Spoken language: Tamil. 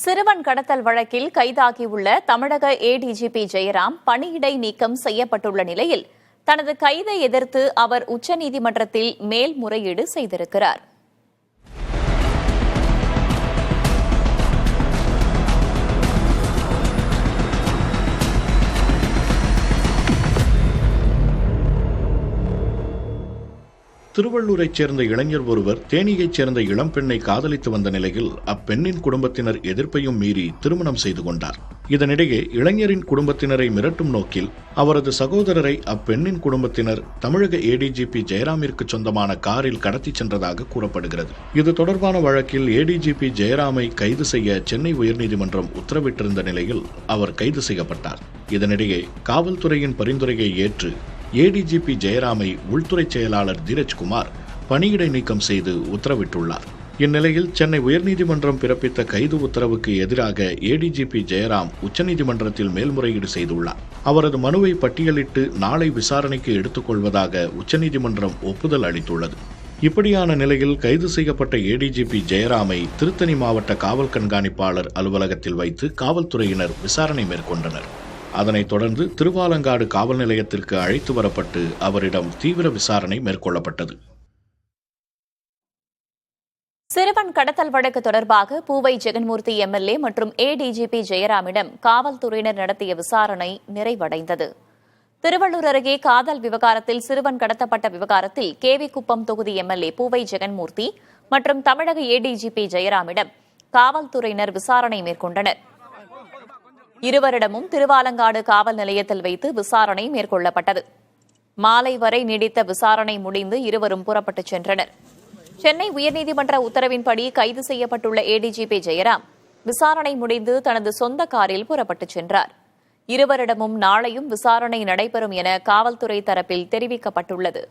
சிறுவன் கடத்தல் வழக்கில் கைதாகியுள்ள தமிழக ஏடிஜிபி ஜெயராம் பணியிடை நீக்கம் செய்யப்பட்டுள்ள நிலையில் தனது கைதை எதிர்த்து அவர் உச்சநீதிமன்றத்தில் மேல்முறையீடு செய்திருக்கிறார். திருவள்ளூரைச் சேர்ந்த இளைஞர் ஒருவர் தேனியைச் சேர்ந்த இளம்பெண்ணை காதலித்து வந்த நிலையில் அப்பெண்ணின் குடும்பத்தினர் எதிர்ப்பையும் மீறி திருமணம் செய்து கொண்டார். இதனிடையே இளைஞரின் குடும்பத்தினரை மிரட்டும் நோக்கில் அவரது சகோதரரை அப்பெண்ணின் குடும்பத்தினர் தமிழக ஏடிஜிபி ஜெயராமிற்கு சொந்தமான காரில் கடத்திச் சென்றதாக கூறப்படுகிறது. இது தொடர்பான வழக்கில் ஏடிஜிபி ஜெயராமை கைது செய்ய சென்னை உயர்நீதிமன்றம் உத்தரவிட்டிருந்த நிலையில் அவர் கைது செய்யப்பட்டார். இதனிடையே காவல்துறையின் பரிந்துரையை ஏற்று ஏடிஜிபி ஜெயராமை உள்துறை செயலாளர் தீரஜ்குமார் பணியிடை நீக்கம் செய்து உத்தரவிட்டுள்ளார். இந்நிலையில் சென்னை உயர்நீதிமன்றம் பிறப்பித்த கைது உத்தரவுக்கு எதிராக ஏடிஜிபி ஜெயராம் உச்சநீதிமன்றத்தில் மேல்முறையீடு செய்துள்ளார். அவரது மனுவை பட்டியலிட்டு நாளை விசாரணைக்கு எடுத்துக் கொள்வதாக உச்சநீதிமன்றம் ஒப்புதல் அளித்துள்ளது. இப்படியான நிலையில் கைது செய்யப்பட்ட ஏடிஜிபி ஜெயராமை திருத்தணி மாவட்ட காவல் கண்காணிப்பாளர் அலுவலகத்தில் வைத்து காவல்துறையினர் விசாரணை மேற்கொண்டனர். அதனைத் தொடர்ந்து திருவாலங்காடு காவல் நிலையத்திற்கு அழைத்து வரப்பட்டு அவரிடம் தீவிர விசாரணை மேற்கொள்ளப்பட்டது. சிறுவன் கடத்தல் வழக்கு தொடர்பாக பூவை ஜெகன்மூர்த்தி எம்எல்ஏ மற்றும் ஏடிஜிபி ஜெயராமிடம் காவல்துறையினர் நடத்திய விசாரணை நிறைவடைந்தது. திருவள்ளூர் அருகே காதல் விவகாரத்தில் சிறுவன் கடத்தப்பட்ட விவகாரத்தில் கேவிக்குப்பம் தொகுதி எம்எல்ஏ பூவை ஜெகன்மூர்த்தி மற்றும் தமிழக ஏடிஜிபி ஜெயராமிடம் காவல்துறையினர் விசாரணை மேற்கொண்டனர். இருவரிடமும் திருவாலங்காடு காவல் நிலையத்தில் வைத்து விசாரணை மேற்கொள்ளப்பட்டது. மாலை வரை நீடித்த விசாரணை முடிந்து இருவரும் புறப்பட்டுச் சென்றனர். சென்னை உயர்நீதிமன்ற உத்தரவின்படி கைது செய்யப்பட்டுள்ள ஏடிஜிபி ஜெயராம் விசாரணை முடிந்து தனது சொந்த காரில் புறப்பட்டுச் சென்றார். இருவரிடமும் நாளையும் விசாரணை நடைபெறும் என காவல்துறை தரப்பில் தெரிவிக்கப்பட்டுள்ளது.